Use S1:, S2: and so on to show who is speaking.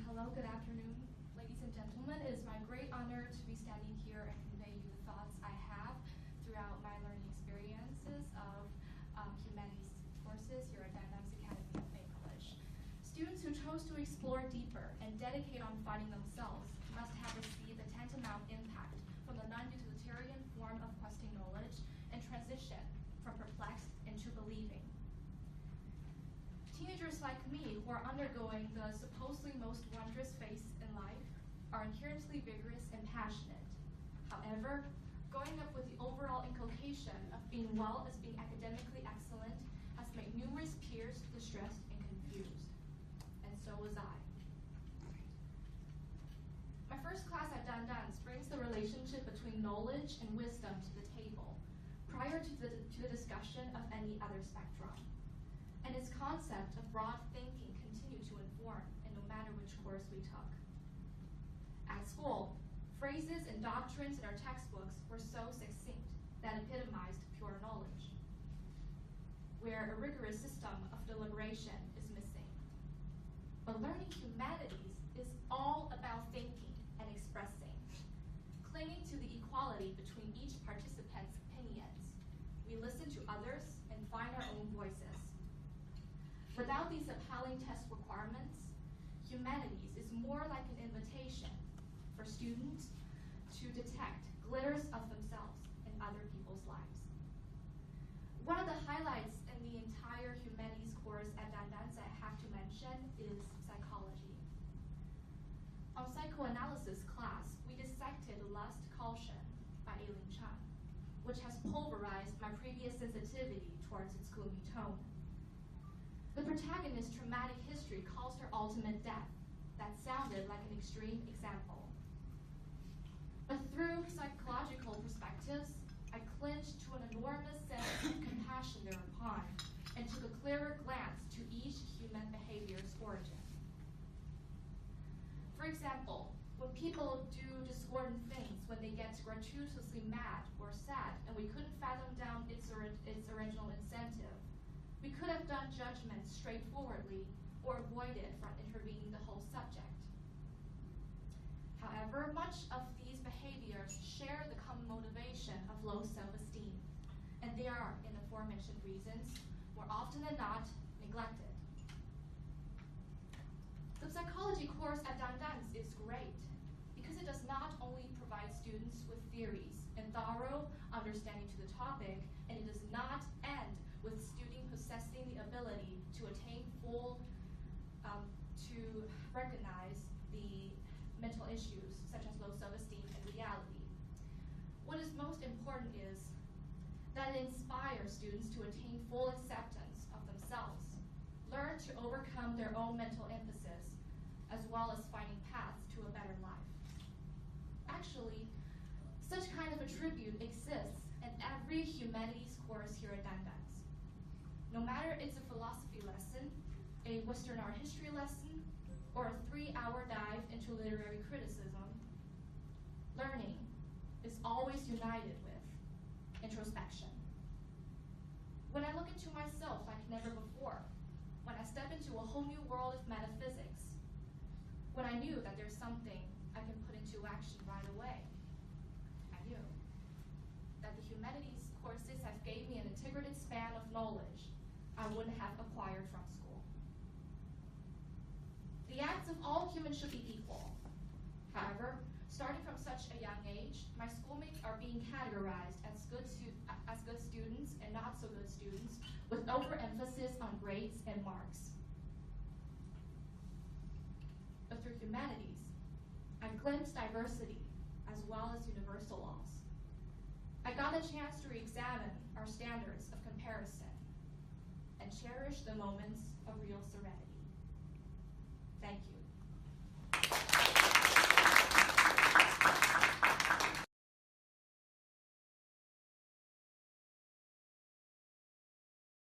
S1: Hello, good afternoon, ladies and gentlemen. It is my great honor to be standing here and convey you the thoughts I have throughout my learning experiences of humanities courses here at Dynamics Academy of Bay College. Students who chose to explore deeper and dedicate on finding themselves must have received a tantamount impact from the non-utilitarian form of questing knowledge and transition from perplexed into believing. Teenagers like me who are undergoing the supposedly most wondrous phase in life are inherently vigorous and passionate. However, growing up with the overall inculcation of being well as being academically excellent has made numerous peers distressed and confused. And so was I. My first class at Dandans brings the relationship between knowledge and wisdom to the table, prior to the discussion of any other spectrum. And its concept of broad thinking continued to inform, and no matter which course we took. At school, phrases and doctrines in our textbooks were so succinct that epitomized pure knowledge, where a rigorous system of deliberation is missing. But learning humanities is all about thinking and expressing, clinging to the equality between each participant's opinions. We listen to others and find our own voices. Without these appalling test requirements, humanities is more like an invitation for students to detect glitters of themselves in other people's lives. One of the highlights in the entire humanities course at Dandans I have to mention is psychology. On psychoanalysis class, we dissected Lust Caution by Aileen Chan, which has pulverized my previous sensitivity towards its gloomy tone. The protagonist's traumatic history caused her ultimate death. That sounded like an extreme example. But through psychological perspectives, I clinged to an enormous sense of compassion thereupon and took a clearer glance to each human behavior's origin. For example, when people do discordant things, when they get gratuitously mad or sad, and we couldn't fathom down its original incentive, we could have done judgments straightforwardly or avoided from intervening the whole subject. However, much of these behaviors share the common motivation of low self-esteem, and they are, in aforementioned reasons, more often than not, neglected. The psychology course at Dandans is great because it does not only provide students with theories and thorough understanding to the topic, and it does not end with students possessing the ability to attain to recognize the mental issues such as low self-esteem and reality. What is most important is that it inspires students to attain full acceptance of themselves, learn to overcome their own mental emphasis, as well as finding paths to a better life. Actually, such kind of a tribute exists in every humanities course here at Dandans. No matter it's a philosophy lesson, a Western art history lesson, or a 3-hour dive into literary criticism, learning is always united with introspection. When I look into myself like never before, when I step into a whole new world of metaphysics, when I knew that there's something I can put into action right away, I knew that the humanities courses have gave me an integrated span of knowledge I wouldn't have acquired from school. The acts of all humans should be equal. However, starting from such a young age, my schoolmates are being categorized as good students and not so good students, with overemphasis on grades and marks. But through humanities, I glimpsed diversity as well as universal laws. I got a chance to re-examine our standards of comparison and cherish the moments of real serenity. Thank you.